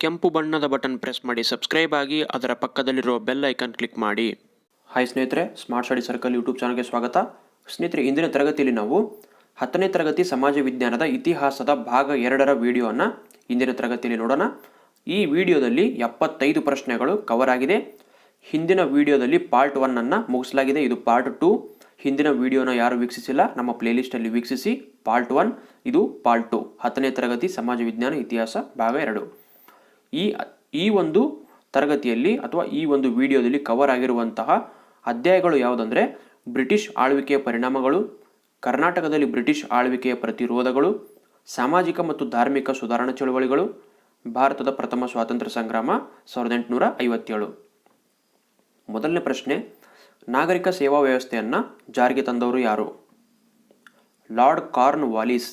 ಕೆಂಪು ಬಣ್ಣದ button press ಮಾಡಿ ಸಬ್ಸ್ಕ್ರೈಬ್ ಆಗಿ ಅದರ ಪಕ್ಕದಲ್ಲಿರುವ ಬೆಲ್ ಐಕಾನ್ ಕ್ಲಿಕ್ ಮಾಡಿ. ಹಾಯ್ ಸ್ನೇಹಿತರೆ, ಸ್ಮಾರ್ಟ್ ಸ್ಟಡಿ ಸರ್ಕಲ್ ಯೂಟ್ಯೂಬ್ ಚಾನಲ್ಗೆ ಸ್ವಾಗತ. ಸ್ನೇಹಿತರೆ, ಇಂದಿನ ತರಗತಿಯಲ್ಲಿ ನಾವು 10ನೇ ತರಗತಿ ಸಮಾಜ ವಿಜ್ಞಾನದ ಇತಿಹಾಸದ ಭಾಗ 2ರ ವಿಡಿಯೋವನ್ನು ಇಂದಿನ ತರಗತಿಯಲ್ಲಿ ನೋಡೋಣ. ಈ ವಿಡಿಯೋದಲ್ಲಿ 75 ಪ್ರಶ್ನೆಗಳು ಕವರ್ ಆಗಿದೆ. ಹಿಂದಿನ ವಿಡಿಯೋದಲ್ಲಿ ಪಾರ್ಟ್ 1 ಅನ್ನು ಮುಗಿಸಲಾಗಿದೆ. ಇದು ಪಾರ್ಟ್ 2. ಹಿಂದಿನ ವಿಡಿಯೋನ ಯಾರು ವೀಕ್ಷಿಸಿಲ್ಲ, ನಮ್ಮ ಪ್ಲೇಲಿಸ್ಟಲ್ಲಿ ವೀಕ್ಷಿಸಿ. ಪಾರ್ಟ್ 1, ಇದು ಪಾರ್ಟ್ 2, 10ನೇ ತರಗತಿ ಸಮಾಜ ವಿಜ್ಞಾನ ಇತಿಹಾಸ ಭಾಗ 2. ಈ ಒಂದು ತರಗತಿಯಲ್ಲಿ ಅಥವಾ ಈ ಒಂದು ವಿಡಿಯೋದಲ್ಲಿ ಕವರ್ ಆಗಿರುವಂತಹ ಅಧ್ಯಾಯಗಳು ಯಾವುದಂದರೆ ಬ್ರಿಟಿಷ್ ಆಳ್ವಿಕೆಯ ಪರಿಣಾಮಗಳು, ಕರ್ನಾಟಕದಲ್ಲಿ ಬ್ರಿಟಿಷ್ ಆಳ್ವಿಕೆಯ ಪ್ರತಿರೋಧಗಳು, ಸಾಮಾಜಿಕ ಮತ್ತು ಧಾರ್ಮಿಕ ಸುಧಾರಣಾ ಚಳವಳಿಗಳು, ಭಾರತದ ಪ್ರಥಮ ಸ್ವಾತಂತ್ರ್ಯ ಸಂಗ್ರಾಮ 1857. ಮೊದಲನೇ ಪ್ರಶ್ನೆ, ನಾಗರಿಕ ಸೇವಾ ವ್ಯವಸ್ಥೆಯನ್ನು ಜಾರಿಗೆ ತಂದವರು ಯಾರು? Lord Cornwallis.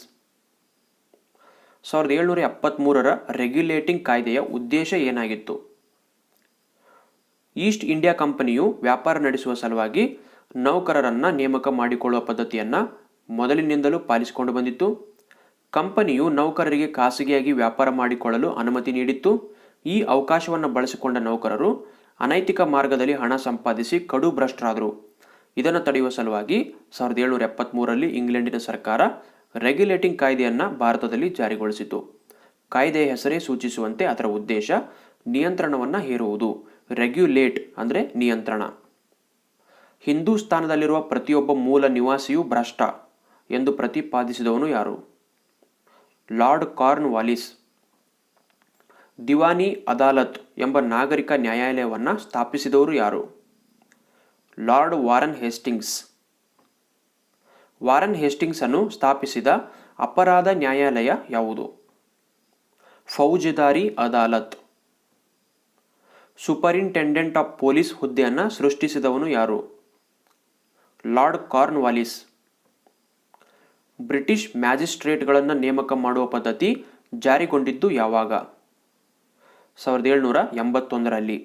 1773ರ ರೆಗ್ಯುಲೇಟಿಂಗ್ ಕಾಯ್ದೆಯ ಉದ್ದೇಶ ಏನಾಗಿತ್ತು? ಈಸ್ಟ್ ಇಂಡಿಯಾ ಕಂಪನಿಯು ವ್ಯಾಪಾರ ನಡೆಸುವ ಸಲುವಾಗಿ ನೌಕರರನ್ನು ನೇಮಕ ಮಾಡಿಕೊಳ್ಳುವ ಪದ್ಧತಿಯನ್ನು ಮೊದಲಿನಿಂದಲೂ ಪಾಲಿಸಿಕೊಂಡು ಬಂದಿತ್ತು. ಕಂಪನಿಯು ನೌಕರರಿಗೆ ಖಾಸಗಿಯಾಗಿ ವ್ಯಾಪಾರ ಮಾಡಿಕೊಳ್ಳಲು ಅನುಮತಿ ನೀಡಿತ್ತು. ಈ ಅವಕಾಶವನ್ನು ಬಳಸಿಕೊಂಡ ನೌಕರರು ಅನೈತಿಕ ಮಾರ್ಗದಲ್ಲಿ ಹಣ ಸಂಪಾದಿಸಿ ಕಡು ಭ್ರಷ್ಟರಾದರು. ಇದನ್ನು ತಡೆಯುವ ಸಲುವಾಗಿ 1773ರಲ್ಲಿ ಇಂಗ್ಲೆಂಡಿನ ಸರ್ಕಾರ ರೆಗ್ಯುಲೇಟಿಂಗ್ ಕಾಯ್ದೆಯನ್ನು ಭಾರತದಲ್ಲಿ ಜಾರಿಗೊಳಿಸಿತು. ಕಾಯ್ದೆಯ ಹೆಸರೇ ಸೂಚಿಸುವಂತೆ ಅದರ ಉದ್ದೇಶ ನಿಯಂತ್ರಣವನ್ನು ಹೇರುವುದು. ರೆಗ್ಯುಲೇಟ್ ಅಂದರೆ ನಿಯಂತ್ರಣ. ಹಿಂದೂಸ್ತಾನದಲ್ಲಿರುವ ಪ್ರತಿಯೊಬ್ಬ ಮೂಲ ನಿವಾಸಿಯೂ ಭ್ರಷ್ಟ ಎಂದು ಪ್ರತಿಪಾದಿಸಿದವನು ಯಾರು? Lord Cornwallis. Diwani Adalat ಎಂಬ ನಾಗರಿಕ ನ್ಯಾಯಾಲಯವನ್ನು ಸ್ಥಾಪಿಸಿದವರು ಯಾರು? Lord Warren Hastings. Warren Hastings ಅನ್ನು ಸ್ಥಾಪಿಸಿದ ಅಪರಾಧ ನ್ಯಾಯಾಲಯ ಯಾವುದು? Faujdari Adalat. Superintendent of police ಹುದ್ದೆಯನ್ನು ಸೃಷ್ಟಿಸಿದವನು ಯಾರು? Lord Cornwallis. ಬ್ರಿಟಿಷ್ ಮ್ಯಾಜಿಸ್ಟ್ರೇಟ್ಗಳನ್ನು ನೇಮಕ ಮಾಡುವ ಪದ್ಧತಿ ಜಾರಿಗೊಂಡಿದ್ದು ಯಾವಾಗ? 1781ರಲ್ಲಿ.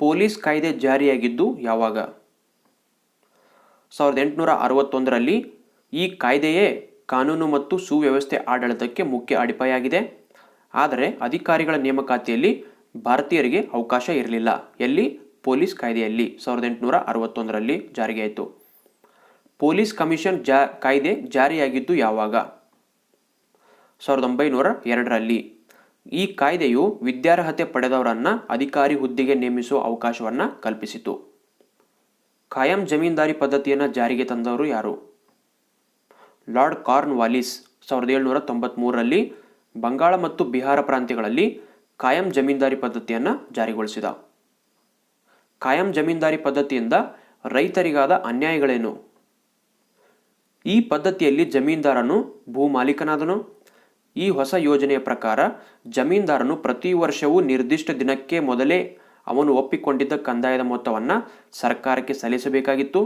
ಪೊಲೀಸ್ ಕಾಯ್ದೆ ಜಾರಿಯಾಗಿದ್ದು ಯಾವಾಗ? 1861ರಲ್ಲಿ. ಈ ಕಾಯ್ದೆಯೇ ಕಾನೂನು ಮತ್ತು ಸುವ್ಯವಸ್ಥೆ ಆಡಳಿತಕ್ಕೆ ಮುಖ್ಯ ಅಡಿಪಾಯವಾಗಿದೆ. ಆದರೆ ಅಧಿಕಾರಿಗಳ ನೇಮಕಾತಿಯಲ್ಲಿ ಭಾರತೀಯರಿಗೆ ಅವಕಾಶ ಇರಲಿಲ್ಲ. ಎಲ್ಲಿ? ಪೊಲೀಸ್ ಕಾಯ್ದೆಯಲ್ಲಿ 1861ರಲ್ಲಿ ಜಾರಿಗೆ ಆಯಿತು. ಪೊಲೀಸ್ ಕಮಿಷನ್ ಕಾಯ್ದೆ ಜಾರಿಯಾಗಿದ್ದು ಯಾವಾಗ? 1902ರಲ್ಲಿ. ಈ ಕಾಯ್ದೆಯು ವಿದ್ಯಾರ್ಹತೆ ಪಡೆದವರನ್ನು ಅಧಿಕಾರಿ ಹುದ್ದೆಗೆ ನೇಮಿಸುವ ಅವಕಾಶವನ್ನು ಕಲ್ಪಿಸಿತು. ಖಾಯಂ ಜಮೀನ್ದಾರಿ ಪದ್ಧತಿಯನ್ನು ಜಾರಿಗೆ ತಂದವರು ಯಾರು? Lord Cornwallis. 1793ರಲ್ಲಿ ಬಂಗಾಳ ಮತ್ತು ಬಿಹಾರ ಪ್ರಾಂತ್ಯಗಳಲ್ಲಿ ಖಾಯಂ ಜಮೀನ್ದಾರಿ ಪದ್ಧತಿಯನ್ನು ಜಾರಿಗೊಳಿಸಿದ. ಖಾಯಂ ಜಮೀನ್ದಾರಿ ಪದ್ಧತಿಯಿಂದ ರೈತರಿಗಾದ ಅನ್ಯಾಯಗಳೇನು? ಈ ಪದ್ಧತಿಯಲ್ಲಿ ಜಮೀನ್ದಾರನು ಭೂಮಾಲೀಕನಾದನು. ಈ ಹೊಸ ಯೋಜನೆಯ ಪ್ರಕಾರ ಜಮೀನ್ದಾರನು ಪ್ರತಿ ವರ್ಷವೂ ನಿರ್ದಿಷ್ಟ ದಿನಕ್ಕೆ ಮೊದಲೇ ಅವನು ಒಪ್ಪಿಕೊಂಡಿದ್ದ ಕಂದಾಯದ ಮೊತ್ತವನ್ನು ಸರ್ಕಾರಕ್ಕೆ ಸಲ್ಲಿಸಬೇಕಾಗಿತ್ತು.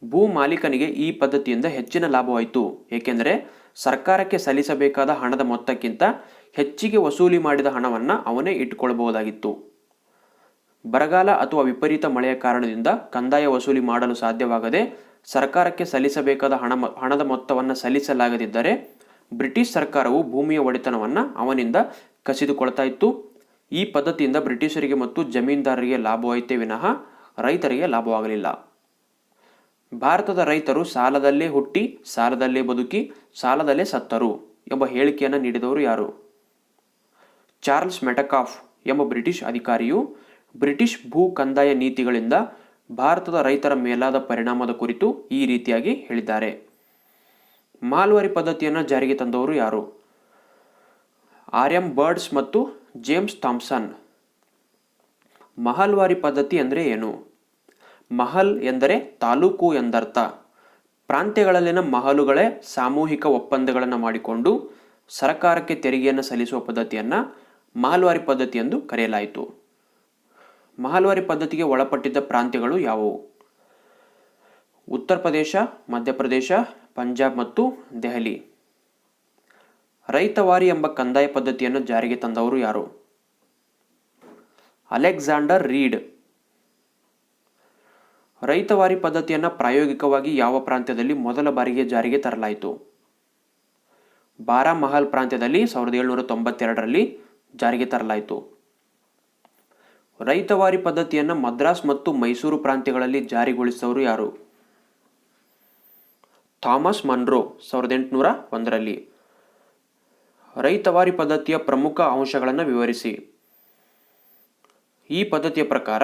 ಭೂ ಮಾಲೀಕನಿಗೆ ಈ ಪದ್ಧತಿಯಿಂದ ಹೆಚ್ಚಿನ ಲಾಭವಾಯಿತು, ಏಕೆಂದರೆ ಸರ್ಕಾರಕ್ಕೆ ಸಲ್ಲಿಸಬೇಕಾದ ಹಣದ ಮೊತ್ತಕ್ಕಿಂತ ಹೆಚ್ಚಿಗೆ ವಸೂಲಿ ಮಾಡಿದ ಹಣವನ್ನು ಅವನೇ ಇಟ್ಟುಕೊಳ್ಳಬಹುದಾಗಿತ್ತು. ಬರಗಾಲ ಅಥವಾ ವಿಪರೀತ ಮಳೆಯ ಕಾರಣದಿಂದ ಕಂದಾಯ ವಸೂಲಿ ಮಾಡಲು ಸಾಧ್ಯವಾಗದೆ ಸರ್ಕಾರಕ್ಕೆ ಸಲ್ಲಿಸಬೇಕಾದ ಹಣದ ಮೊತ್ತವನ್ನು ಸಲ್ಲಿಸಲಾಗದಿದ್ದರೆ ಬ್ರಿಟಿಷ್ ಸರ್ಕಾರವು ಭೂಮಿಯ ಒಡೆತನವನ್ನು ಅವನಿಂದ ಕಸಿದುಕೊಳ್ತಾ ಇತ್ತು. ಈ ಪದ್ಧತಿಯಿಂದ ಬ್ರಿಟಿಷರಿಗೆ ಮತ್ತು ಜಮೀನ್ದಾರರಿಗೆ ಲಾಭವಾಯಿತೇ ವಿನಃ ರೈತರಿಗೆ ಲಾಭವಾಗಲಿಲ್ಲ. ಭಾರತದ ರೈತರು ಸಾಲದಲ್ಲೇ ಹುಟ್ಟಿ, ಸಾಲದಲ್ಲೇ ಬದುಕಿ, ಸಾಲದಲ್ಲೇ ಸತ್ತರು ಎಂಬ ಹೇಳಿಕೆಯನ್ನು ನೀಡಿದವರು ಯಾರು? ಚಾರ್ಲ್ಸ್ ಮೆಟಕಾಫ್ ಎಂಬ ಬ್ರಿಟಿಷ್ ಅಧಿಕಾರಿಯು ಬ್ರಿಟಿಷ್ ಭೂ ಕಂದಾಯ ನೀತಿಗಳಿಂದ ಭಾರತದ ರೈತರ ಮೇಲಾದ ಪರಿಣಾಮದ ಕುರಿತು ಈ ರೀತಿಯಾಗಿ ಹೇಳಿದ್ದಾರೆ. ಮಾಲ್ವಾರಿ ಪದ್ಧತಿಯನ್ನು ಜಾರಿಗೆ ತಂದವರು ಯಾರು? ಆರ್.ಎಂ. ಬರ್ಡ್ಸ್ ಮತ್ತು ಜೇಮ್ಸ್ ಥಾಮ್ಸನ್. ಮಹಲ್ವಾರಿ ಪದ್ಧತಿ ಅಂದರೆ ಏನು? ಮಹಲ್ ಎಂದರೆ ತಾಲೂಕು ಎಂದರ್ಥ. ಪ್ರಾಂತ್ಯಗಳಲ್ಲಿನ ಮಹಲುಗಳೇ ಸಾಮೂಹಿಕ ಒಪ್ಪಂದಗಳನ್ನು ಮಾಡಿಕೊಂಡು ಸರ್ಕಾರಕ್ಕೆ ತೆರಿಗೆಯನ್ನು ಸಲ್ಲಿಸುವ ಪದ್ಧತಿಯನ್ನು ಮಹಲ್ವಾರಿ ಪದ್ಧತಿ ಎಂದು ಕರೆಯಲಾಯಿತು. ಮಹಲ್ವಾರಿ ಪದ್ಧತಿಗೆ ಒಳಪಟ್ಟಿದ್ದ ಪ್ರಾಂತ್ಯಗಳು ಯಾವುವು? ಉತ್ತರ ಪ್ರದೇಶ, ಮಧ್ಯಪ್ರದೇಶ, ಪಂಜಾಬ್ ಮತ್ತು ದೆಹಲಿ. ರೈತವಾರಿ ಎಂಬ ಕಂದಾಯ ಪದ್ಧತಿಯನ್ನು ಜಾರಿಗೆ ತಂದವರು ಯಾರು? Alexander read. ರೈತವಾರಿ ಪದ್ಧತಿಯನ್ನು ಪ್ರಾಯೋಗಿಕವಾಗಿ ಯಾವ ಪ್ರಾಂತ್ಯದಲ್ಲಿ ಮೊದಲ ಬಾರಿಗೆ ಜಾರಿಗೆ ತರಲಾಯಿತು? ಬಾರಾಮಹಲ್ ಪ್ರಾಂತ್ಯದಲ್ಲಿ 1792ರಲ್ಲಿ ಜಾರಿಗೆ ತರಲಾಯಿತು. ರೈತವಾರಿ ಪದ್ಧತಿಯನ್ನು ಮದ್ರಾಸ್ ಮತ್ತು ಮೈಸೂರು ಪ್ರಾಂತ್ಯಗಳಲ್ಲಿ ಜಾರಿಗೊಳಿಸಿದವರು ಯಾರು? Thomas Munro 1801ರಲ್ಲಿ. ರೈತವಾರಿ ಪದ್ಧತಿಯ ಪ್ರಮುಖ ಅಂಶಗಳನ್ನು ವಿವರಿಸಿ. ಈ ಪದ್ಧತಿಯ ಪ್ರಕಾರ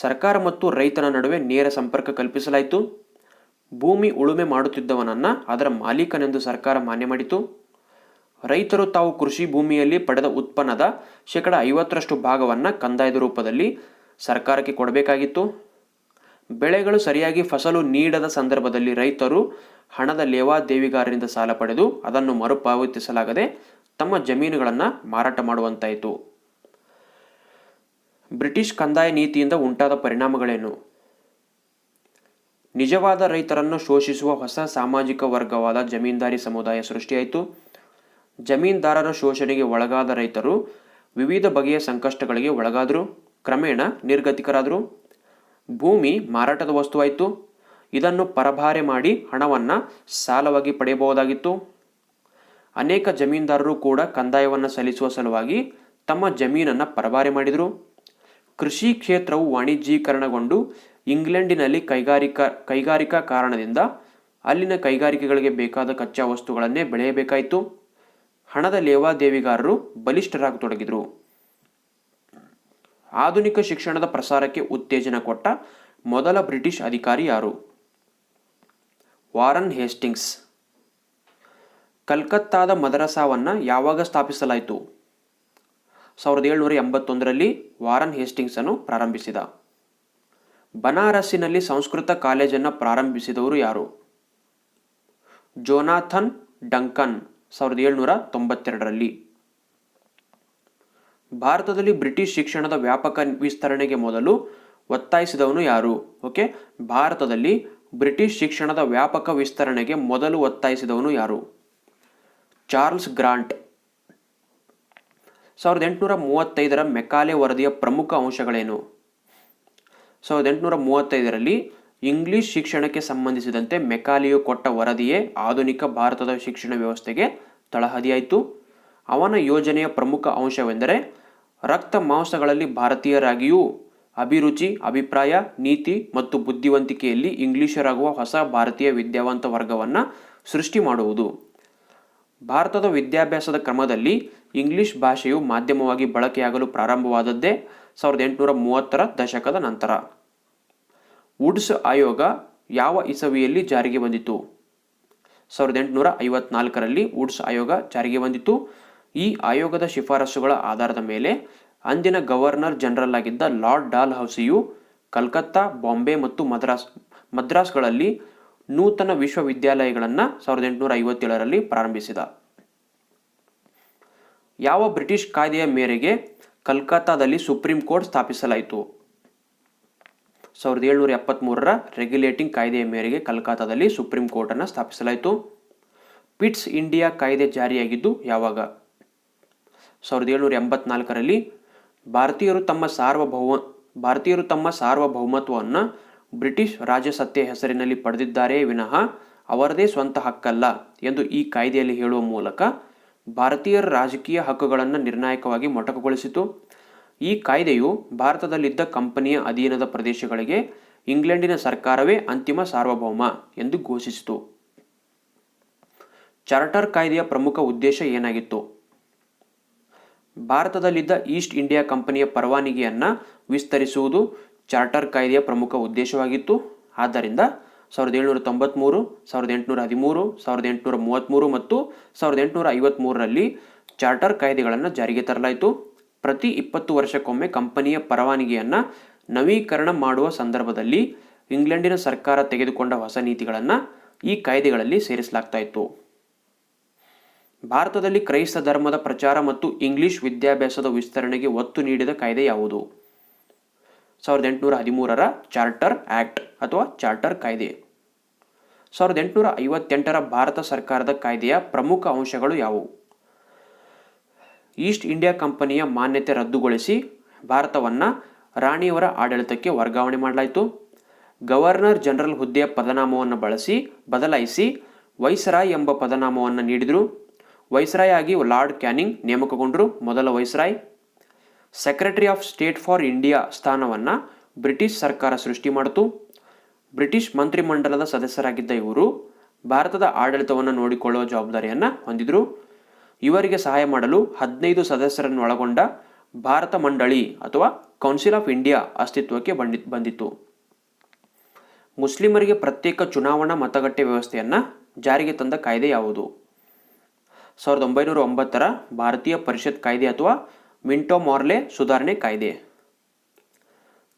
ಸರ್ಕಾರ ಮತ್ತು ರೈತನ ನಡುವೆ ನೇರ ಸಂಪರ್ಕ ಕಲ್ಪಿಸಲಾಯಿತು. ಭೂಮಿ ಉಳುಮೆ ಮಾಡುತ್ತಿದ್ದವನನ್ನು ಅದರ ಮಾಲೀಕನೆಂದು ಸರ್ಕಾರ ಮಾನ್ಯ ಮಾಡಿತು. ರೈತರು ತಾವು ಕೃಷಿ ಭೂಮಿಯಲ್ಲಿ ಪಡೆದ ಉತ್ಪನ್ನದ 50% ಭಾಗವನ್ನು ಕಂದಾಯದ ರೂಪದಲ್ಲಿ ಸರ್ಕಾರಕ್ಕೆ ಕೊಡಬೇಕಾಗಿತ್ತು. ಬೆಳೆಗಳು ಸರಿಯಾಗಿ ಫಸಲು ನೀಡದ ಸಂದರ್ಭದಲ್ಲಿ ರೈತರು ಹಣದ ಲೇವಾದೇವಿಗಾರರಿಂದ ಸಾಲ ಪಡೆದು ಅದನ್ನು ಮರುಪಾವತಿಸಲಾಗದೆ ತಮ್ಮ ಜಮೀನುಗಳನ್ನು ಮಾರಾಟ ಮಾಡುವಂತಾಯಿತು. ಬ್ರಿಟಿಷ್ ಕಂದಾಯ ನೀತಿಯಿಂದ ಉಂಟಾದ ಪರಿಣಾಮಗಳೇನು? ನಿಜವಾದ ರೈತರನ್ನು ಶೋಷಿಸುವ ಹೊಸ ಸಾಮಾಜಿಕ ವರ್ಗವಾದ ಜಮೀನ್ದಾರಿ ಸಮುದಾಯ ಸೃಷ್ಟಿಯಾಯಿತು. ಜಮೀನ್ದಾರರ ಶೋಷಣೆಗೆ ಒಳಗಾದ ರೈತರು ವಿವಿಧ ಬಗೆಯ ಸಂಕಷ್ಟಗಳಿಗೆ ಒಳಗಾದರು. ಕ್ರಮೇಣ ನಿರ್ಗತಿಕರಾದರು. ಭೂಮಿ ಮಾರಾಟದ ವಸ್ತುವಾಯಿತು. ಇದನ್ನು ಪರಭಾರೆ ಮಾಡಿ ಹಣವನ್ನು ಸಾಲವಾಗಿ ಪಡೆಯಬಹುದಾಗಿತ್ತು. ಅನೇಕ ಜಮೀನ್ದಾರರು ಕೂಡ ಕಂದಾಯವನ್ನು ಸಲ್ಲಿಸುವ ಸಲುವಾಗಿ ತಮ್ಮ ಜಮೀನನ್ನು ಪರಭಾರೆ ಮಾಡಿದರು. ಕೃಷಿ ಕ್ಷೇತ್ರವು ವಾಣಿಜ್ಯೀಕರಣಗೊಂಡು ಇಂಗ್ಲೆಂಡಿನಲ್ಲಿ ಕೈಗಾರಿಕಾ ಕಾರಣದಿಂದ ಅಲ್ಲಿನ ಕೈಗಾರಿಕೆಗಳಿಗೆ ಬೇಕಾದ ಕಚ್ಚಾ ವಸ್ತುಗಳನ್ನೇ ಬೆಳೆಯಬೇಕಾಯಿತು. ಹಣದ ಲೇವಾದೇವಿಗಾರರು ಬಲಿಷ್ಠರಾಗತೊಡಗಿದರು. ಆಧುನಿಕ ಶಿಕ್ಷಣದ ಪ್ರಸಾರಕ್ಕೆ ಉತ್ತೇಜನ ಕೊಟ್ಟ ಮೊದಲ ಬ್ರಿಟಿಷ್ ಅಧಿಕಾರಿ ಯಾರು? Warren Hastings. ಕಲ್ಕತ್ತಾದ ಮದರಸಾವನ್ನು ಯಾವಾಗ ಸ್ಥಾಪಿಸಲಾಯಿತು? 1781ರಲ್ಲಿ ವಾರನ್ ಹೇಸ್ಟಿಂಗ್ಸ್ ಅನ್ನು ಪ್ರಾರಂಭಿಸಿದ. ಬನಾರಸ್ಸಿನಲ್ಲಿ ಸಂಸ್ಕೃತ ಕಾಲೇಜನ್ನು ಪ್ರಾರಂಭಿಸಿದವರು ಯಾರು? ಜೋನಾಥನ್ ಡಂಕನ್ 1792ರಲ್ಲಿ. ಭಾರತದಲ್ಲಿ ಬ್ರಿಟಿಷ್ ಶಿಕ್ಷಣದ ವ್ಯಾಪಕ ವಿಸ್ತರಣೆಗೆ ಮೊದಲು ಒತ್ತಾಯಿಸಿದವನು ಯಾರು? ಭಾರತದಲ್ಲಿ ಬ್ರಿಟಿಷ್ ಶಿಕ್ಷಣದ ವ್ಯಾಪಕ ವಿಸ್ತರಣೆಗೆ ಮೊದಲು ಒತ್ತಾಯಿಸಿದವನು ಯಾರು? Charles grant. 1835ರ ಮೆಕಾಲೆ ವರದಿಯ ಪ್ರಮುಖ ಅಂಶಗಳೇನು? 1835ರಲ್ಲಿ ಇಂಗ್ಲಿಷ್ ಶಿಕ್ಷಣಕ್ಕೆ ಸಂಬಂಧಿಸಿದಂತೆ ಮೆಕಾಲೆಯು ಕೊಟ್ಟ ವರದಿಯೇ ಆಧುನಿಕ ಭಾರತದ ಶಿಕ್ಷಣ ವ್ಯವಸ್ಥೆಗೆ ತಳಹದಿಯಾಯಿತು. ಅವನ ಯೋಜನೆಯ ಪ್ರಮುಖ ಅಂಶವೆಂದರೆ ರಕ್ತ ಮಾಂಸಗಳಲ್ಲಿ ಭಾರತೀಯರಾಗಿಯೂ ಅಭಿರುಚಿ, ಅಭಿಪ್ರಾಯ, ನೀತಿ ಮತ್ತು ಬುದ್ಧಿವಂತಿಕೆಯಲ್ಲಿ ಇಂಗ್ಲಿಷರಾಗುವ ಹೊಸ ಭಾರತೀಯ ವಿದ್ಯಾವಂತ ವರ್ಗವನ್ನು ಸೃಷ್ಟಿ ಮಾಡುವುದು. ಭಾರತದ ವಿದ್ಯಾಭ್ಯಾಸದ ಕ್ರಮದಲ್ಲಿ ಇಂಗ್ಲಿಷ್ ಭಾಷೆಯು ಮಾಧ್ಯಮವಾಗಿ ಬಳಕೆಯಾಗಲು ಪ್ರಾರಂಭವಾದದ್ದೇ 1830ರ ದಶಕದ ನಂತರ. ವುಡ್ಸ್ ಆಯೋಗ ಯಾವ ಇಸವಿಯಲ್ಲಿ ಜಾರಿಗೆ ಬಂದಿತು? 1854ರಲ್ಲಿ ವುಡ್ಸ್ ಆಯೋಗ ಜಾರಿಗೆ ಬಂದಿತು. ಈ ಆಯೋಗದ ಶಿಫಾರಸುಗಳ ಆಧಾರದ ಮೇಲೆ ಅಂದಿನ ಗವರ್ನರ್ ಜನರಲ್ ಆಗಿದ್ದ ಲಾರ್ಡ್ ಡಾಲ್ ಹೌಸಿಯು ಕಲ್ಕತ್ತಾ, ಬಾಂಬೆ ಮತ್ತು ಮದ್ರಾಸ್ಗಳಲ್ಲಿ ನೂತನ ವಿಶ್ವವಿದ್ಯಾಲಯಗಳನ್ನು 1857ರಲ್ಲಿ ಪ್ರಾರಂಭಿಸಿದ. ಯಾವ ಬ್ರಿಟಿಷ್ ಕಾಯ್ದೆಯ ಮೇರೆಗೆ ಕಲ್ಕತ್ತಾದಲ್ಲಿ ಸುಪ್ರೀಂ ಕೋರ್ಟ್ ಸ್ಥಾಪಿಸಲಾಯಿತು? 1773ರ ರೆಗ್ಯುಲೇಟಿಂಗ್ ಕಾಯ್ದೆಯ ಮೇರೆಗೆ ಕಲ್ಕತ್ತಾದಲ್ಲಿ ಸುಪ್ರೀಂ ಕೋರ್ಟನ್ನು ಸ್ಥಾಪಿಸಲಾಯಿತು. ಪಿಟ್ಸ್ ಇಂಡಿಯಾ ಕಾಯ್ದೆ ಜಾರಿಯಾಗಿದ್ದು ಯಾವಾಗ? 1784ರಲ್ಲಿ. ಭಾರತೀಯರು ತಮ್ಮ ಸಾರ್ವಭೌಮತ್ವವನ್ನು ಬ್ರಿಟಿಷ್ ರಾಜಸತ್ತೆಯ ಹೆಸರಿನಲ್ಲಿ ಪಡೆದಿದ್ದಾರೇ ವಿನಃ ಅವರದೇ ಸ್ವಂತ ಹಕ್ಕಲ್ಲ ಎಂದು ಈ ಕಾಯ್ದೆಯಲ್ಲಿ ಹೇಳುವ ಮೂಲಕ ಭಾರತೀಯರ ರಾಜಕೀಯ ಹಕ್ಕುಗಳನ್ನು ನಿರ್ಣಾಯಕವಾಗಿ ಮೊಟಕುಗೊಳಿಸಿತು. ಈ ಕಾಯ್ದೆಯು ಭಾರತದಲ್ಲಿದ್ದ ಕಂಪನಿಯ ಅಧೀನದ ಪ್ರದೇಶಗಳಿಗೆ ಇಂಗ್ಲೆಂಡಿನ ಸರ್ಕಾರವೇ ಅಂತಿಮ ಸಾರ್ವಭೌಮ ಎಂದು ಘೋಷಿಸಿತು. ಚಾರ್ಟರ್ ಕಾಯ್ದೆಯ ಪ್ರಮುಖ ಉದ್ದೇಶ ಏನಾಗಿತ್ತು? ಭಾರತದಲ್ಲಿದ್ದ ಈಸ್ಟ್ ಇಂಡಿಯಾ ಕಂಪನಿಯ ಪರವಾನಗಿಯನ್ನು ವಿಸ್ತರಿಸುವುದು ಚಾರ್ಟರ್ ಕಾಯ್ದೆಯ ಪ್ರಮುಖ ಉದ್ದೇಶವಾಗಿತ್ತು. ಆದ್ದರಿಂದ 1793, 1813, 1833 ಮತ್ತು 1853ರಲ್ಲಿ ಚಾರ್ಟರ್ ಕಾಯ್ದೆಗಳನ್ನು ಜಾರಿಗೆ ತರಲಾಯಿತು. ಪ್ರತಿ 20 ವರ್ಷಕ್ಕೊಮ್ಮೆ ಕಂಪನಿಯ ಪರವಾನಗಿಯನ್ನು ನವೀಕರಣ ಮಾಡುವ ಸಂದರ್ಭದಲ್ಲಿ ಇಂಗ್ಲೆಂಡಿನ ಸರ್ಕಾರ ತೆಗೆದುಕೊಂಡ ಹೊಸ ನೀತಿಗಳನ್ನು ಈ ಕಾಯ್ದೆಗಳಲ್ಲಿ ಸೇರಿಸಲಾಗ್ತಾ ಇತ್ತು. ಭಾರತದಲ್ಲಿ ಕ್ರೈಸ್ತ ಧರ್ಮದ ಪ್ರಚಾರ ಮತ್ತು ಇಂಗ್ಲಿಷ್ ವಿದ್ಯಾಭ್ಯಾಸದ ವಿಸ್ತರಣೆಗೆ ಒತ್ತು ನೀಡಿದ ಕಾಯ್ದೆ ಯಾವುದು? 1813ರ ಚಾರ್ಟರ್ ಆಕ್ಟ್ ಅಥವಾ ಚಾರ್ಟರ್ ಕಾಯ್ದೆ. 1858ರ ಭಾರತ ಸರ್ಕಾರದ ಕಾಯ್ದೆಯ ಪ್ರಮುಖ ಅಂಶಗಳು ಯಾವುವು? ಈಸ್ಟ್ ಇಂಡಿಯಾ ಕಂಪನಿಯ ಮಾನ್ಯತೆ ರದ್ದುಗೊಳಿಸಿ ಭಾರತವನ್ನು ರಾಣಿಯವರ ಆಡಳಿತಕ್ಕೆ ವರ್ಗಾವಣೆ ಮಾಡಲಾಯಿತು. ಗವರ್ನರ್ ಜನರಲ್ ಹುದ್ದೆಯ ಪದನಾಮವನ್ನು ಬದಲಾಯಿಸಿ ವೈಸರಾಯ್ ಎಂಬ ಪದನಾಮವನ್ನು ನೀಡಿದರು. ವೈಸ್ರಾಯ್ ಆಗಿ ಲಾರ್ಡ್ ಕ್ಯಾನಿಂಗ್ ನೇಮಕಗೊಂಡರು, ಮೊದಲ viceroy. Secretary of state for India ಸ್ಥಾನವನ್ನು ಬ್ರಿಟಿಷ್ ಸರ್ಕಾರ ಸೃಷ್ಟಿ ಮಾಡಿತು. ಬ್ರಿಟಿಷ್ ಮಂತ್ರಿಮಂಡಲದ ಸದಸ್ಯರಾಗಿದ್ದ ಇವರು ಭಾರತದ ಆಡಳಿತವನ್ನು ನೋಡಿಕೊಳ್ಳುವ ಜವಾಬ್ದಾರಿಯನ್ನು ಹೊಂದಿದ್ರು. ಇವರಿಗೆ ಸಹಾಯ ಮಾಡಲು 15 ಸದಸ್ಯರನ್ನು ಒಳಗೊಂಡ ಭಾರತ ಮಂಡಳಿ ಅಥವಾ ಕೌನ್ಸಿಲ್ ಆಫ್ ಇಂಡಿಯಾ ಅಸ್ತಿತ್ವಕ್ಕೆ ಬಂದಿತ್ತು. ಮುಸ್ಲಿಮರಿಗೆ ಪ್ರತ್ಯೇಕ ಚುನಾವಣಾ ಮತಗಟ್ಟೆ ವ್ಯವಸ್ಥೆಯನ್ನು ಜಾರಿಗೆ ತಂದ ಕಾಯ್ದೆ ಯಾವುದು? 1909ರ ಭಾರತೀಯ ಪರಿಷತ್ ಕಾಯ್ದೆ ಅಥವಾ ಮಿಂಟೋ ಮಾರ್ಲೆ ಸುಧಾರಣೆ ಕಾಯ್ದೆ.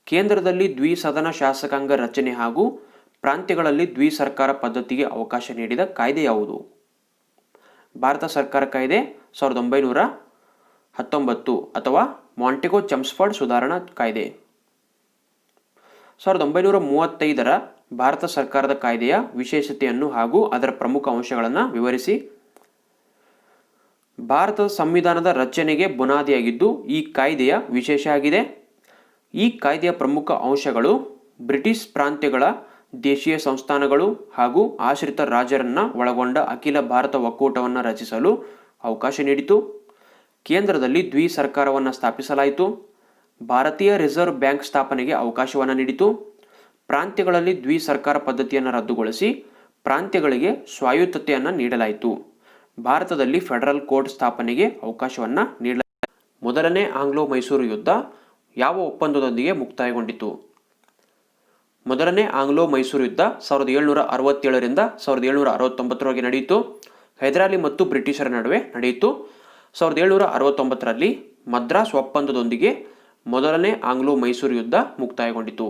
ಕೇಂದ್ರದಲ್ಲಿ ದ್ವಿಸದನ ಶಾಸಕಾಂಗ ರಚನೆ ಹಾಗೂ ಪ್ರಾಂತ್ಯಗಳಲ್ಲಿ ದ್ವಿಸರ್ಕಾರ ಪದ್ಧತಿಗೆ ಅವಕಾಶ ನೀಡಿದ ಕಾಯ್ದೆ ಯಾವುದು? ಭಾರತ ಸರ್ಕಾರ ಕಾಯ್ದೆ 1919 ಅಥವಾ ಮಾಂಟೆಗೊ ಚೆಮ್ಸ್ಫರ್ಡ್ ಸುಧಾರಣಾ ಕಾಯ್ದೆ. 1935ರ ಭಾರತ ಸರ್ಕಾರದ ಕಾಯ್ದೆಯ ವಿಶೇಷತೆಯನ್ನು ಹಾಗೂ ಅದರ ಪ್ರಮುಖ ಅಂಶಗಳನ್ನು ವಿವರಿಸಿ. ಭಾರತದ ಸಂವಿಧಾನದ ರಚನೆಗೆ ಬುನಾದಿಯಾಗಿದ್ದು ಈ ಕಾಯ್ದೆಯ ವಿಶೇಷ ಆಗಿದೆ. ಈ ಕಾಯ್ದೆಯ ಪ್ರಮುಖ ಅಂಶಗಳು ಬ್ರಿಟಿಷ್ ಪ್ರಾಂತ್ಯಗಳ ದೇಶೀಯ ಸಂಸ್ಥಾನಗಳು ಹಾಗೂ ಆಶ್ರಿತ ರಾಜರನ್ನು ಒಳಗೊಂಡ ಅಖಿಲ ಭಾರತ ಒಕ್ಕೂಟವನ್ನು ರಚಿಸಲು ಅವಕಾಶ ನೀಡಿತು. ಕೇಂದ್ರದಲ್ಲಿ ದ್ವಿಸರ್ಕಾರವನ್ನು ಸ್ಥಾಪಿಸಲಾಯಿತು. ಭಾರತೀಯ ರಿಸರ್ವ್ ಬ್ಯಾಂಕ್ ಸ್ಥಾಪನೆಗೆ ಅವಕಾಶವನ್ನು ನೀಡಿತು. ಪ್ರಾಂತ್ಯಗಳಲ್ಲಿ ದ್ವಿಸರ್ಕಾರ ಪದ್ಧತಿಯನ್ನು ರದ್ದುಗೊಳಿಸಿ ಪ್ರಾಂತ್ಯಗಳಿಗೆ ಸ್ವಾಯತ್ತತೆಯನ್ನು ನೀಡಲಾಯಿತು. ಭಾರತದಲ್ಲಿ ಫೆಡರಲ್ ಕೋರ್ಟ್ ಸ್ಥಾಪನೆಗೆ ಅವಕಾಶವನ್ನು ನೀಡಲಾಯಿತು. ಮೊದಲನೇ ಆಂಗ್ಲೋ ಮೈಸೂರು ಯುದ್ಧ ಯಾವ ಒಪ್ಪಂದದೊಂದಿಗೆ ಮುಕ್ತಾಯಗೊಂಡಿತು? ಮೊದಲನೇ ಆಂಗ್ಲೋ ಮೈಸೂರು ಯುದ್ಧ 1767ರಿಂದ 1769ರವರೆಗೆ ನಡೆಯಿತು. ಹೈದರಾಲಿ ಮತ್ತು ಬ್ರಿಟಿಷರ ನಡುವೆ ನಡೆಯಿತು. 1769ರಲ್ಲಿ ಮದ್ರಾಸ್ ಒಪ್ಪಂದದೊಂದಿಗೆ ಮೊದಲನೇ ಆಂಗ್ಲೋ ಮೈಸೂರು ಯುದ್ಧ ಮುಕ್ತಾಯಗೊಂಡಿತು.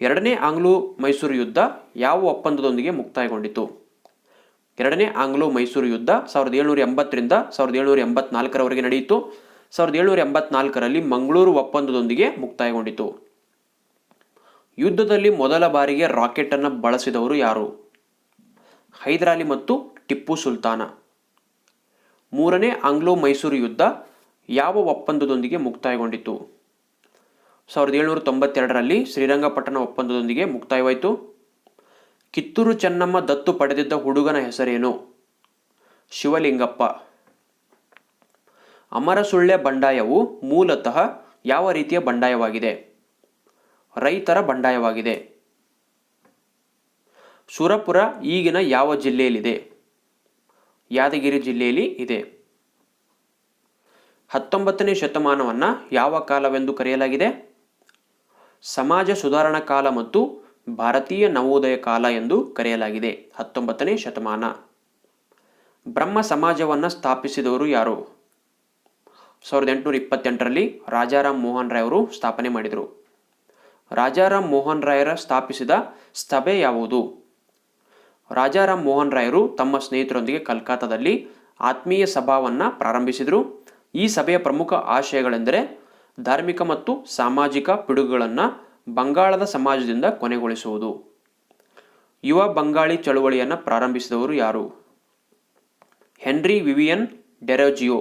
ಎರಡನೇ ಆಂಗ್ಲೋ ಮೈಸೂರು ಯುದ್ಧ ಯಾವ ಒಪ್ಪಂದದೊಂದಿಗೆ ಮುಕ್ತಾಯಗೊಂಡಿತು? ಎರಡನೇ ಆಂಗ್ಲೋ ಮೈಸೂರು ಯುದ್ಧ 1780ರಿಂದ 1784ರವರೆಗೆ ನಡೆಯಿತು. 1784ರಲ್ಲಿ ಮಂಗಳೂರು ಒಪ್ಪಂದದೊಂದಿಗೆ ಮುಕ್ತಾಯಗೊಂಡಿತು. ಯುದ್ಧದಲ್ಲಿ ಮೊದಲ ಬಾರಿಗೆ ರಾಕೆಟನ್ನು ಬಳಸಿದವರು ಯಾರು? ಹೈದರಾಲಿ ಮತ್ತು ಟಿಪ್ಪು ಸುಲ್ತಾನ. ಮೂರನೇ ಆಂಗ್ಲೋ ಮೈಸೂರು ಯುದ್ಧ ಯಾವ ಒಪ್ಪಂದದೊಂದಿಗೆ ಮುಕ್ತಾಯಗೊಂಡಿತು? 1792ರಲ್ಲಿ ಶ್ರೀರಂಗಪಟ್ಟಣ ಒಪ್ಪಂದದೊಂದಿಗೆ ಮುಕ್ತಾಯವಾಯಿತು. ಕಿತ್ತೂರು ಚೆನ್ನಮ್ಮ ದತ್ತು ಪಡೆದಿದ್ದ ಹುಡುಗನ ಹೆಸರೇನು? ಶಿವಲಿಂಗಪ್ಪ. ಅಮರಸುಳ್ಳೆ ಬಂಡಾಯವು ಮೂಲತಃ ಯಾವ ರೀತಿಯ ಬಂಡಾಯವಾಗಿದೆ? ರೈತರ ಬಂಡಾಯವಾಗಿದೆ. ಸುರಪುರ ಈಗಿನ ಯಾವ ಜಿಲ್ಲೆಯಲ್ಲಿದೆ? ಯಾದಗಿರಿ ಜಿಲ್ಲೆಯಲ್ಲಿ ಇದೆ. 19ನೇ ಶತಮಾನವನ್ನು ಯಾವ ಕಾಲವೆಂದು ಕರೆಯಲಾಗಿದೆ? ಸಮಾಜ ಸುಧಾರಣಾ ಕಾಲ ಮತ್ತು ಭಾರತೀಯ ನವೋದಯ ಕಾಲ ಎಂದು ಕರೆಯಲಾಗಿದೆ. 19ನೇ ಶತಮಾನ. ಬ್ರಹ್ಮ ಸಮಾಜವನ್ನು ಸ್ಥಾಪಿಸಿದವರು ಯಾರು? 1828ರಲ್ಲಿ ರಾಜಾರಾಮ್ ಮೋಹನ್ ರಾಯ್ ಅವರು ಸ್ಥಾಪನೆ ಮಾಡಿದರು. ರಾಜಾರಾಮ್ ಮೋಹನ್ ರಾಯರ ಸ್ಥಾಪಿಸಿದ ಸಭೆ ಯಾವುದು? ರಾಜಾರಾಮ್ ಮೋಹನ್ ರಾಯರು ತಮ್ಮ ಸ್ನೇಹಿತರೊಂದಿಗೆ ಕಲ್ಕತ್ತಾದಲ್ಲಿ ಆತ್ಮೀಯ ಸಭಾವನ್ನು ಪ್ರಾರಂಭಿಸಿದರು. ಈ ಸಭೆಯ ಪ್ರಮುಖ ಆಶಯಗಳೆಂದರೆ ಧಾರ್ಮಿಕ ಮತ್ತು ಸಾಮಾಜಿಕ ಪಿಡುಗುಗಳನ್ನು ಬಂಗಾಳದ ಸಮಾಜದಿಂದ ಕೊನೆಗೊಳಿಸುವುದು. ಯುವ ಬಂಗಾಳಿ ಚಳುವಳಿಯನ್ನು ಪ್ರಾರಂಭಿಸಿದವರು ಯಾರು? Henry Vivian Derozio.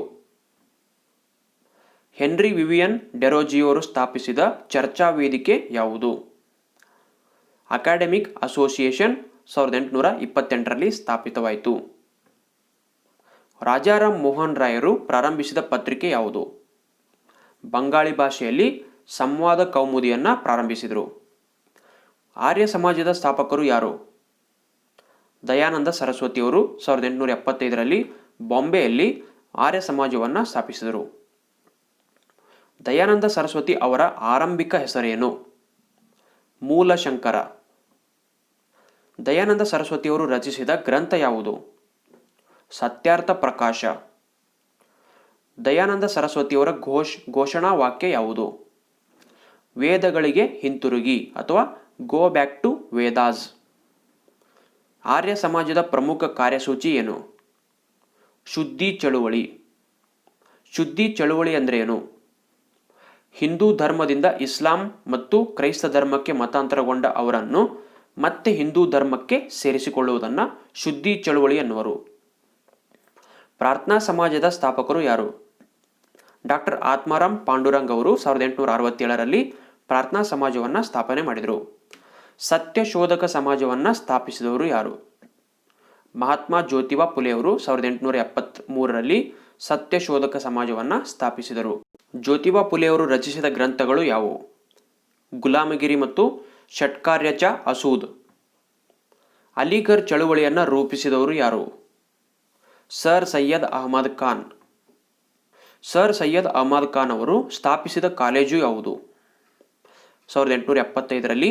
Henry Vivian ಡೆರೋಜಿಯೋರು ಸ್ಥಾಪಿಸಿದ ಚರ್ಚಾ ವೇದಿಕೆ ಯಾವುದು? ಅಕಾಡೆಮಿಕ್ ಅಸೋಸಿಯೇಷನ್ 1828ರಲ್ಲಿ ಸ್ಥಾಪಿತವಾಯಿತು. ರಾಜಾರಾಮ್ ಮೋಹನ್ ರಾಯರು ಪ್ರಾರಂಭಿಸಿದ ಪತ್ರಿಕೆ ಯಾವುದು? ಬಂಗಾಳಿ ಭಾಷೆಯಲ್ಲಿ ಸಂವಾದ ಕೌಮುದಿಯನ್ನು ಪ್ರಾರಂಭಿಸಿದರು. ಆರ್ಯ ಸಮಾಜದ ಸ್ಥಾಪಕರು ಯಾರು? ದಯಾನಂದ ಸರಸ್ವತಿಯವರು 1875ರಲ್ಲಿ ಬಾಂಬೆಯಲ್ಲಿ ಆರ್ಯ ಸಮಾಜವನ್ನು ಸ್ಥಾಪಿಸಿದರು. ದಯಾನಂದ ಸರಸ್ವತಿ ಅವರ ಆರಂಭಿಕ ಹೆಸರೇನು? ಮೂಲಶಂಕರ. ದಯಾನಂದ ಸರಸ್ವತಿಯವರು ರಚಿಸಿದ ಗ್ರಂಥ ಯಾವುದು? ಸತ್ಯಾರ್ಥ ಪ್ರಕಾಶ. ದಯಾನಂದ ಸರಸ್ವತಿಯವರ ಘೋಷಣಾ ವಾಕ್ಯ ಯಾವುದು? ವೇದಗಳಿಗೆ ಹಿಂತಿರುಗಿ ಅಥವಾ ಗೋ ಬ್ಯಾಕ್ ಟು ವೇದಾಸ್. ಆರ್ಯ ಸಮಾಜದ ಪ್ರಮುಖ ಕಾರ್ಯಸೂಚಿ ಏನು? ಶುದ್ಧಿ ಚಳುವಳಿ. ಶುದ್ಧಿ ಚಳುವಳಿ ಅಂದರೆ ಏನು? ಹಿಂದೂ ಧರ್ಮದಿಂದ ಇಸ್ಲಾಂ ಮತ್ತು ಕ್ರೈಸ್ತ ಧರ್ಮಕ್ಕೆ ಮತಾಂತರಗೊಂಡ ಅವರನ್ನು ಮತ್ತೆ ಹಿಂದೂ ಧರ್ಮಕ್ಕೆ ಸೇರಿಸಿಕೊಳ್ಳುವುದನ್ನು ಶುದ್ಧಿ ಚಳುವಳಿ ಎನ್ನುವರು. ಪ್ರಾರ್ಥನಾ ಸಮಾಜದ ಸ್ಥಾಪಕರು ಯಾರು? ಡಾಕ್ಟರ್ ಆತ್ಮಾರಾಮ್ ಪಾಂಡುರಂಗ್ ಅವರು 1867ರಲ್ಲಿ ಪ್ರಾರ್ಥನಾ ಸಮಾಜವನ್ನು ಸ್ಥಾಪನೆ ಮಾಡಿದರು. ಸತ್ಯಶೋಧಕ ಸಮಾಜವನ್ನು ಸ್ಥಾಪಿಸಿದವರು ಯಾರು? ಮಹಾತ್ಮ ಜ್ಯೋತಿಬಾ ಫುಲೆಯವರು 1873ರಲ್ಲಿ ಸತ್ಯಶೋಧಕ ಸಮಾಜವನ್ನು ಸ್ಥಾಪಿಸಿದರು. ಜ್ಯೋತಿಬಾ ಫುಲೆಯವರು ರಚಿಸಿದ ಗ್ರಂಥಗಳು ಯಾವುವು? ಗುಲಾಮಗಿರಿ ಮತ್ತು ಷಟ್ಕಾರ್ಯ ಅಸೂದ್. ಅಲಿಘರ್ ಚಳುವಳಿಯನ್ನು ರೂಪಿಸಿದವರು ಯಾರು? ಸರ್ ಸೈಯದ್ ಅಹಮದ್ ಖಾನ್. ಸರ್ ಸೈಯದ್ ಅಹಮದ್ ಖಾನ್ ಅವರು ಸ್ಥಾಪಿಸಿದ ಕಾಲೇಜು ಯಾವುದು? 1875ರಲ್ಲಿ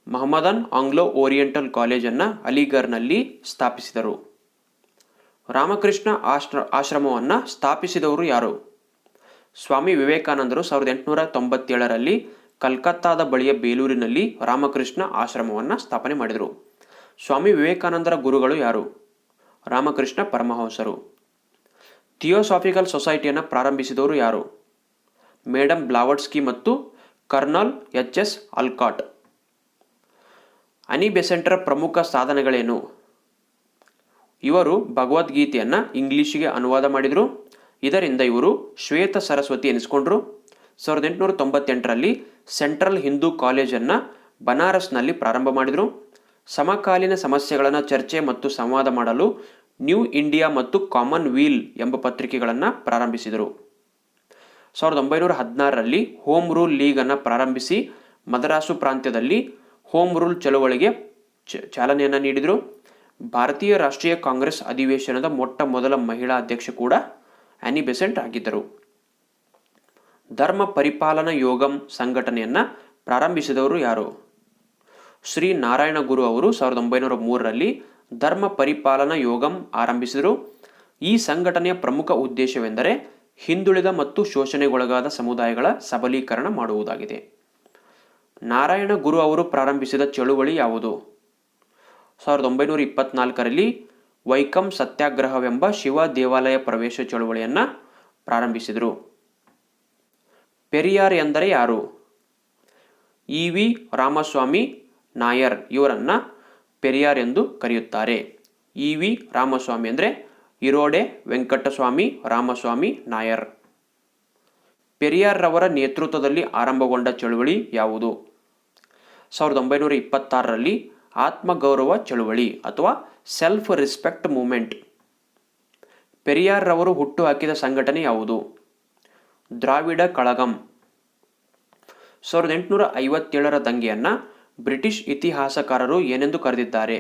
ಮಹಮ್ಮದನ್ ಆಂಗ್ಲೋ ಓರಿಯೆಂಟಲ್ ಕಾಲೇಜನ್ನು ಅಲಿಘರ್ನಲ್ಲಿ ಸ್ಥಾಪಿಸಿದರು. ರಾಮಕೃಷ್ಣ ಆಶ್ರಮವನ್ನು ಸ್ಥಾಪಿಸಿದವರು ಯಾರು? ಸ್ವಾಮಿ ವಿವೇಕಾನಂದರು 1897ರಲ್ಲಿ ಕಲ್ಕತ್ತಾದ ಬಳಿಯ ಬೇಲೂರಿನಲ್ಲಿ ರಾಮಕೃಷ್ಣ ಆಶ್ರಮವನ್ನು ಸ್ಥಾಪನೆ ಮಾಡಿದರು. ಸ್ವಾಮಿ ವಿವೇಕಾನಂದರ ಗುರುಗಳು ಯಾರು? ರಾಮಕೃಷ್ಣ ಪರಮಹಂಸರು. ಥಿಯೋಸಾಫಿಕಲ್ ಸೊಸೈಟಿಯನ್ನು ಪ್ರಾರಂಭಿಸಿದವರು ಯಾರು? ಮೇಡಮ್ ಬ್ಲಾವಟ್ಸ್ಕಿ ಮತ್ತು ಕರ್ನಲ್ ಎಚ್.ಎಸ್. ಆಲ್ಕಾಟ್. ಅನಿ ಬೆಸೆಂಟರ ಪ್ರಮುಖ ಸಾಧನೆಗಳೇನು? ಇವರು ಭಗವದ್ಗೀತೆಯನ್ನು ಇಂಗ್ಲಿಷಿಗೆ ಅನುವಾದ ಮಾಡಿದರು. ಇದರಿಂದ ಇವರು ಶ್ವೇತ ಸರಸ್ವತಿ ಎನಿಸಿಕೊಂಡ್ರು. 1898ರಲ್ಲಿ ಸೆಂಟ್ರಲ್ ಹಿಂದೂ ಕಾಲೇಜನ್ನು ಬನಾರಸ್ನಲ್ಲಿ ಪ್ರಾರಂಭ ಮಾಡಿದರು. ಸಮಕಾಲೀನ ಸಮಸ್ಯೆಗಳನ್ನು ಚರ್ಚೆ ಮತ್ತು ಸಂವಾದ ಮಾಡಲು ನ್ಯೂ ಇಂಡಿಯಾ ಮತ್ತು ಕಾಮನ್ ವೀಲ್ ಎಂಬ ಪತ್ರಿಕೆಗಳನ್ನು ಪ್ರಾರಂಭಿಸಿದರು. 1916ರಲ್ಲಿ ಹೋಮ್ ರೂಲ್ ಲೀಗನ್ನು ಪ್ರಾರಂಭಿಸಿ ಮದರಾಸು ಪ್ರಾಂತ್ಯದಲ್ಲಿ ಹೋಮ್ ರೂಲ್ ಚಳುವಳಿಗೆ ಚಾಲನೆಯನ್ನು ನೀಡಿದರು. ಭಾರತೀಯ ರಾಷ್ಟ್ರೀಯ ಕಾಂಗ್ರೆಸ್ ಅಧಿವೇಶನದ ಮೊಟ್ಟ ಮೊದಲ ಮಹಿಳಾ ಅಧ್ಯಕ್ಷ ಕೂಡ ಆನಿ ಬೆಸೆಂಟ್ ಆಗಿದ್ದರು. ಧರ್ಮ ಪರಿಪಾಲನಾ ಯೋಗಂ ಸಂಘಟನೆಯನ್ನು ಪ್ರಾರಂಭಿಸಿದವರು ಯಾರು? ಶ್ರೀ ನಾರಾಯಣ ಗುರು ಅವರು 1903ರಲ್ಲಿ ಧರ್ಮ ಪರಿಪಾಲನಾ ಯೋಗಂ ಆರಂಭಿಸಿದರು. ಈ ಸಂಘಟನೆಯ ಪ್ರಮುಖ ಉದ್ದೇಶವೆಂದರೆ ಹಿಂದುಳಿದ ಮತ್ತು ಶೋಷಣೆಗೊಳಗಾದ ಸಮುದಾಯಗಳ ಸಬಲೀಕರಣ ಮಾಡುವುದಾಗಿದೆ. ನಾರಾಯಣ ಗುರು ಅವರು ಪ್ರಾರಂಭಿಸಿದ ಚಳುವಳಿ ಯಾವುದು? 1924ರಲ್ಲಿ ವೈಕಂ ಸತ್ಯಾಗ್ರಹವೆಂಬ ಶಿವ ದೇವಾಲಯ ಪ್ರವೇಶ ಚಳುವಳಿಯನ್ನು ಪ್ರಾರಂಭಿಸಿದರು. ಪೆರಿಯಾರ್ ಎಂದರೆ ಯಾರು? ಇ.ವಿ. ರಾಮಸ್ವಾಮಿ ನಾಯರ್ ಇವರನ್ನು ಪೆರಿಯಾರ್ ಎಂದು ಕರೆಯುತ್ತಾರೆ. ಇ.ವಿ. ರಾಮಸ್ವಾಮಿ ಅಂದರೆ ಇರೋಡೆ ವೆಂಕಟಸ್ವಾಮಿ ರಾಮಸ್ವಾಮಿ ನಾಯರ್. ಪೆರಿಯಾರ್ ರವರ ನೇತೃತ್ವದಲ್ಲಿ ಆರಂಭಗೊಂಡ ಚಳುವಳಿ ಯಾವುದು? 1926ರಲ್ಲಿ ಆತ್ಮಗೌರವ ಚಳುವಳಿ ಅಥವಾ ಸೆಲ್ಫ್ ರೆಸ್ಪೆಕ್ಟ್ ಮೂವ್ಮೆಂಟ್. ಪೆರಿಯಾರ್ ರವರು ಹುಟ್ಟುಹಾಕಿದ ಸಂಘಟನೆ ಯಾವುದು? ದ್ರಾವಿಡ ಕಳಗಂ. 1857ರ ದಂಗೆಯನ್ನು ಬ್ರಿಟಿಷ್ ಇತಿಹಾಸಕಾರರು ಏನೆಂದು ಕರೆದಿದ್ದಾರೆ?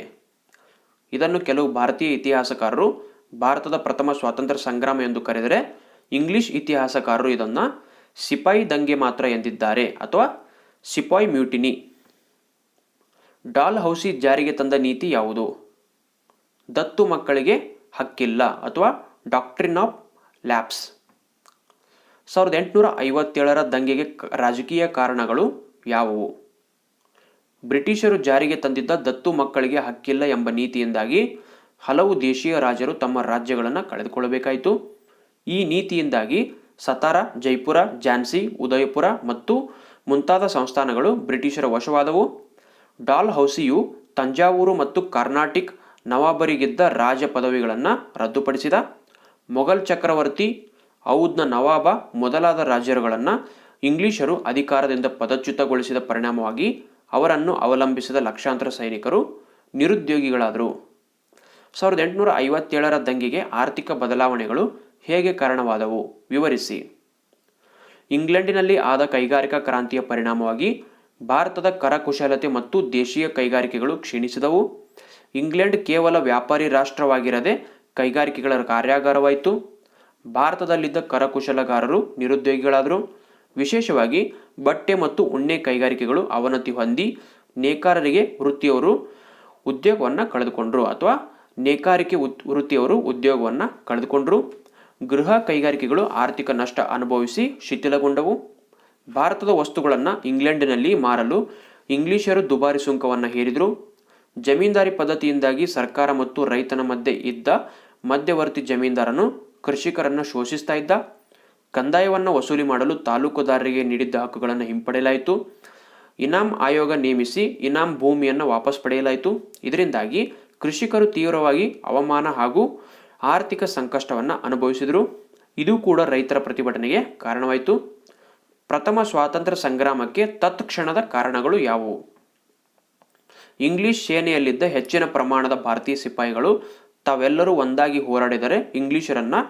ಇದನ್ನು ಕೆಲವು ಭಾರತೀಯ ಇತಿಹಾಸಕಾರರು ಭಾರತದ ಪ್ರಥಮ ಸ್ವಾತಂತ್ರ್ಯ ಸಂಗ್ರಾಮ ಎಂದು ಕರೆದರೆ, ಇಂಗ್ಲಿಷ್ ಇತಿಹಾಸಕಾರರು ಇದನ್ನು ಸಿಪಾಯಿ ದಂಗೆ ಮಾತ್ರ ಎಂದಿದ್ದಾರೆ ಅಥವಾ ಸಿಪಾಯಿ ಮ್ಯೂಟಿನಿ. ಡಾಲ್ ಹೌಸಿ ಜಾರಿಗೆ ತಂದ ನೀತಿ ಯಾವುದು? ದತ್ತು ಮಕ್ಕಳಿಗೆ ಹಕ್ಕಿಲ್ಲ ಅಥವಾ ಡಾಕ್ಟ್ರಿನ್ ಆಫ್ ಲ್ಯಾಪ್ಸ್. 1857ರ ದಂಗೆಗೆ ರಾಜಕೀಯ ಕಾರಣಗಳು ಯಾವುವು? ಬ್ರಿಟಿಷರು ಜಾರಿಗೆ ತಂದಿದ್ದ ದತ್ತು ಮಕ್ಕಳಿಗೆ ಹಕ್ಕಿಲ್ಲ ಎಂಬ ನೀತಿಯಿಂದಾಗಿ ಹಲವು ದೇಶೀಯ ರಾಜರು ತಮ್ಮ ರಾಜ್ಯಗಳನ್ನು ಕಳೆದುಕೊಳ್ಳಬೇಕಾಯಿತು. ಈ ನೀತಿಯಿಂದಾಗಿ ಸತಾರಾ, ಜೈಪುರ, ಝಾನ್ಸಿ, ಉದಯಪುರ ಮತ್ತು ಮುಂತಾದ ಸಂಸ್ಥಾನಗಳು ಬ್ರಿಟಿಷರ ವಶವಾದವು. ಡಾಲ್ ಹೌಸಿಯು ತಂಜಾವೂರು ಮತ್ತು ಕರ್ನಾಟಿಕ್ ನವಾಬರಿಗಿದ್ದ ರಾಜ ಪದವಿಗಳನ್ನು ರದ್ದುಪಡಿಸಿದ. ಮೊಘಲ್ ಚಕ್ರವರ್ತಿ, ಔದ್ನ ನವಾಬ ಮೊದಲಾದ ರಾಜ್ಯಗಳನ್ನು ಇಂಗ್ಲಿಷರು ಅಧಿಕಾರದಿಂದ ಪದಚ್ಯುತಗೊಳಿಸಿದ ಪರಿಣಾಮವಾಗಿ ಅವರನ್ನು ಅವಲಂಬಿಸಿದ ಲಕ್ಷಾಂತರ ಸೈನಿಕರು ನಿರುದ್ಯೋಗಿಗಳಾದರು. 1857ರ ದಂಗೆಗೆ ಆರ್ಥಿಕ ಬದಲಾವಣೆಗಳು ಹೇಗೆ ಕಾರಣವಾದವು? ವಿವರಿಸಿ. ಇಂಗ್ಲೆಂಡಿನಲ್ಲಿ ಆದ ಕೈಗಾರಿಕಾ ಕ್ರಾಂತಿಯ ಪರಿಣಾಮವಾಗಿ ಭಾರತದ ಕರಕುಶಲತೆ ಮತ್ತು ದೇಶೀಯ ಕೈಗಾರಿಕೆಗಳು ಕ್ಷೀಣಿಸಿದವು. ಇಂಗ್ಲೆಂಡ್ ಕೇವಲ ವ್ಯಾಪಾರಿ ರಾಷ್ಟ್ರವಾಗಿರದೆ ಕೈಗಾರಿಕೆಗಳ ಕಾರ್ಯಾಗಾರವಾಯಿತು. ಭಾರತದಲ್ಲಿದ್ದ ಕರಕುಶಲಗಾರರು ನಿರುದ್ಯೋಗಿಗಳಾದರು. ವಿಶೇಷವಾಗಿ ಬಟ್ಟೆ ಮತ್ತು ಉಣ್ಣೆ ಕೈಗಾರಿಕೆಗಳು ಅವನತಿ ಹೊಂದಿ ನೇಕಾರರಿಗೆ ವೃತ್ತಿಯವರು ಉದ್ಯೋಗವನ್ನು ಕಳೆದುಕೊಂಡರು ಅಥವಾ ನೇಕಾರಿಕೆ ವೃತ್ತಿಯವರು ಉದ್ಯೋಗವನ್ನು ಕಳೆದುಕೊಂಡರು. ಗೃಹ ಕೈಗಾರಿಕೆಗಳು ಆರ್ಥಿಕ ನಷ್ಟ ಅನುಭವಿಸಿ ಶಿಥಿಲಗೊಂಡವು. ಭಾರತದ ವಸ್ತುಗಳನ್ನು ಇಂಗ್ಲೆಂಡಿನಲ್ಲಿ ಮಾರಲು ಇಂಗ್ಲಿಷರು ದುಬಾರಿ ಸುಂಕವನ್ನು ಹೇರಿದರು. ಜಮೀನ್ದಾರಿ ಪದ್ಧತಿಯಿಂದಾಗಿ ಸರ್ಕಾರ ಮತ್ತು ರೈತನ ಮಧ್ಯೆ ಇದ್ದ ಮಧ್ಯವರ್ತಿ ಜಮೀನ್ದಾರನು ಕೃಷಿಕರನ್ನು ಶೋಷಿಸ್ತಾ ಇದ್ದ. ಕಂದಾಯವನ್ನು ವಸೂಲಿ ಮಾಡಲು ತಾಲೂಕುದಾರರಿಗೆ ನೀಡಿದ್ದ ಹಕ್ಕುಗಳನ್ನು ಹಿಂಪಡೆಯಲಾಯಿತು. ಇನಾಮ್ ಆಯೋಗ ನೇಮಿಸಿ ಇನಾಮ್ ಭೂಮಿಯನ್ನು ವಾಪಸ್ ಪಡೆಯಲಾಯಿತು. ಇದರಿಂದಾಗಿ ಕೃಷಿಕರು ತೀವ್ರವಾಗಿ ಅವಮಾನ ಹಾಗೂ ಆರ್ಥಿಕ ಸಂಕಷ್ಟವನ್ನು ಅನುಭವಿಸಿದರು. ಇದು ಕೂಡ ರೈತರ ಪ್ರತಿಭಟನೆಗೆ ಕಾರಣವಾಯಿತು. ಪ್ರಥಮ ಸ್ವಾತಂತ್ರ್ಯ ಸಂಗ್ರಾಮಕ್ಕೆ ತತ್ಕ್ಷಣದ ಕಾರಣಗಳು ಯಾವುವು? ಇಂಗ್ಲಿಷ್ ಸೇನೆಯಲ್ಲಿದ್ದ ಹೆಚ್ಚಿನ ಪ್ರಮಾಣದ ಭಾರತೀಯ ಸಿಪಾಯಿಗಳು ತಾವೆಲ್ಲರೂ ಒಂದಾಗಿ ಹೋರಾಡಿದರೆ ಇಂಗ್ಲಿಷರನ್ನು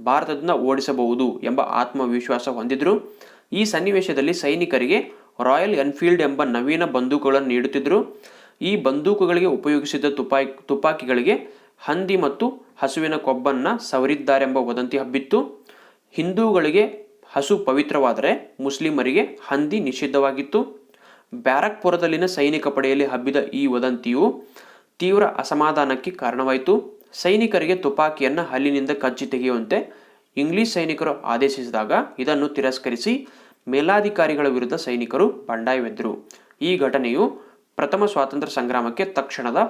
ಭಾರತದಿಂದ ಓಡಿಸಬಹುದು ಎಂಬ ಆತ್ಮವಿಶ್ವಾಸ ಹೊಂದಿದ್ರು. ಈ ಸನ್ನಿವೇಶದಲ್ಲಿ ಸೈನಿಕರಿಗೆ ರಾಯಲ್ ಎನ್ಫೀಲ್ಡ್ ಎಂಬ ನವೀನ ಬಂದೂಕುಗಳನ್ನು ನೀಡುತ್ತಿದ್ದರು. ಈ ಬಂದೂಕುಗಳಿಗೆ ಉಪಯೋಗಿಸಿದ ತುಪಾಕಿಗಳಿಗೆ ಹಂದಿ ಮತ್ತು ಹಸುವಿನ ಕೊಬ್ಬನ್ನು ಸವರಿದ್ದಾರೆಂಬ ವದಂತಿ ಹಬ್ಬಿತ್ತು. ಹಿಂದೂಗಳಿಗೆ ಹಸು ಪವಿತ್ರವಾದರೆ ಮುಸ್ಲಿಮರಿಗೆ ಹಂದಿ ನಿಷಿದ್ಧವಾಗಿತ್ತು. ಬ್ಯಾರಕ್ಪುರದಲ್ಲಿನ ಸೈನಿಕ ಪಡೆಯಲ್ಲಿ ಹಬ್ಬಿದ ಈ ವದಂತಿಯು ತೀವ್ರ ಅಸಮಾಧಾನಕ್ಕೆ ಕಾರಣವಾಯಿತು. ಸೈನಿಕರಿಗೆ ತುಪಾಕಿಯನ್ನು ಹಲ್ಲಿನಿಂದ ಕಚ್ಚಿ ತೆಗೆಯುವಂತೆ ಇಂಗ್ಲಿಷ್ ಸೈನಿಕರು ಆದೇಶಿಸಿದಾಗ ಇದನ್ನು ತಿರಸ್ಕರಿಸಿ ಮೇಲಾಧಿಕಾರಿಗಳ ವಿರುದ್ಧ ಸೈನಿಕರು ಬಂಡಾಯವೆದ್ದರು. ಈ ಘಟನೆಯು ಪ್ರಥಮ ಸ್ವಾತಂತ್ರ್ಯ ಸಂಗ್ರಾಮಕ್ಕೆ ತಕ್ಷಣದ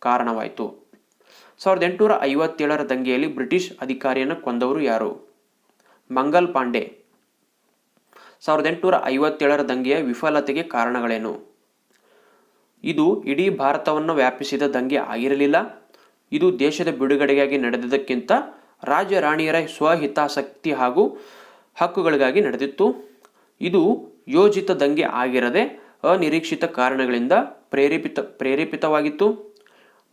ಕಾರಣವಾಯಿತು. 1857ರ ದಂಗೆಯಲ್ಲಿ ಬ್ರಿಟಿಷ್ ಅಧಿಕಾರಿಯನ್ನು ಕೊಂದವರು ಯಾರು? ಮಂಗಲ್ ಪಾಂಡೆ. 1857ರ ದಂಗೆಯ ವಿಫಲತೆಗೆ ಕಾರಣಗಳೇನು? ಇದು ಇಡೀ ಭಾರತವನ್ನು ವ್ಯಾಪಿಸಿದ ದಂಗೆ ಆಗಿರಲಿಲ್ಲ. ಇದು ದೇಶದ ಬಿಡುಗಡೆಗಾಗಿ ನಡೆದದಕ್ಕಿಂತ ರಾಜ ರಾಣಿಯರ ಸ್ವಹಿತಾಸಕ್ತಿ ಹಾಗೂ ಹಕ್ಕುಗಳಿಗಾಗಿ ನಡೆದಿತ್ತು. ಇದು ಯೋಜಿತ ದಂಗೆ ಆಗಿರದೆ ಅನಿರೀಕ್ಷಿತ ಕಾರಣಗಳಿಂದ ಪ್ರೇರೇಪಿತವಾಗಿತ್ತು.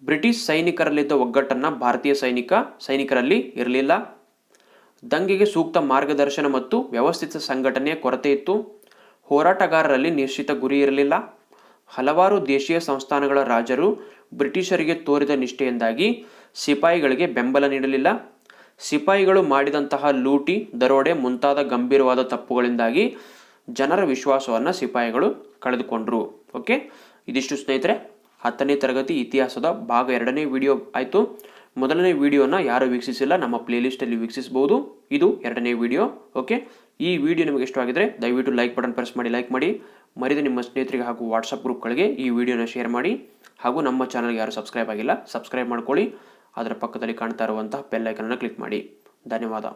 ಬ್ರಿಟಿಷ್ ಸೈನಿಕರಲ್ಲಿದ್ದ ಒಗ್ಗಟ್ಟನ್ನು ಭಾರತೀಯ ಸೈನಿಕರಲ್ಲಿ ಇರಲಿಲ್ಲ. ದಂಗೆಗೆ ಸೂಕ್ತ ಮಾರ್ಗದರ್ಶನ ಮತ್ತು ವ್ಯವಸ್ಥಿತ ಸಂಘಟನೆಯ ಕೊರತೆ ಇತ್ತು. ಹೋರಾಟಗಾರರಲ್ಲಿ ನಿಶ್ಚಿತ ಗುರಿ ಇರಲಿಲ್ಲ. ಹಲವಾರು ದೇಶೀಯ ಸಂಸ್ಥಾನಗಳ ರಾಜರು ಬ್ರಿಟಿಷರಿಗೆ ತೋರಿದ ನಿಷ್ಠೆಯಿಂದಾಗಿ ಸಿಪಾಯಿಗಳಿಗೆ ಬೆಂಬಲ ನೀಡಲಿಲ್ಲ. ಸಿಪಾಯಿಗಳು ಮಾಡಿದಂತಹ ಲೂಟಿ, ದರೋಡೆ ಮುಂತಾದ ಗಂಭೀರವಾದ ತಪ್ಪುಗಳಿಂದಾಗಿ ಜನರ ವಿಶ್ವಾಸವನ್ನು ಸಿಪಾಯಿಗಳು ಕಳೆದುಕೊಂಡ್ರು. ಓಕೆ, ಇದಿಷ್ಟು ಸ್ನೇಹಿತರೆ 10ನೇ ತರಗತಿ ಇತಿಹಾಸದ ಭಾಗ 2ನೇ ವಿಡಿಯೋ ಆಯಿತು. ಮೊದಲನೇ ವಿಡಿಯೋನ ಯಾರು ವೀಕ್ಷಿಸಿಲ್ಲ ನಮ್ಮ ಪ್ಲೇಲಿಸ್ಟಲ್ಲಿ ವೀಕ್ಷಿಸಬಹುದು. ಇದು 2ನೇ ವಿಡಿಯೋ. ಓಕೆ, ಈ ವಿಡಿಯೋ ನಿಮಗೆ ಇಷ್ಟವಾಗಿದ್ದರೆ ದಯವಿಟ್ಟು ಲೈಕ್ ಬಟನ್ ಪ್ರೆಸ್ ಮಾಡಿ ಲೈಕ್ ಮಾಡಿ. ಮರಿದ ನಿಮ್ಮ ಸ್ನೇಹಿತರಿಗೆ ಹಾಗೂ ವಾಟ್ಸಪ್ ಗ್ರೂಪ್ಗಳಿಗೆ ಈ ವಿಡಿಯೋನ ಶೇರ್ ಮಾಡಿ. ಹಾಗೂ ನಮ್ಮ ಚಾನಲ್ಗೆ ಯಾರು ಸಬ್ಸ್ಕ್ರೈಬ್ ಆಗಿಲ್ಲ ಸಬ್ಸ್ಕ್ರೈಬ್ ಮಾಡ್ಕೊಳ್ಳಿ. ಅದರ ಪಕ್ಕದಲ್ಲಿ ಕಾಣ್ತಾ ಇರುವಂತಹ ಬೆಲ್ ಐಕನನ್ನು ಕ್ಲಿಕ್ ಮಾಡಿ. ಧನ್ಯವಾದ.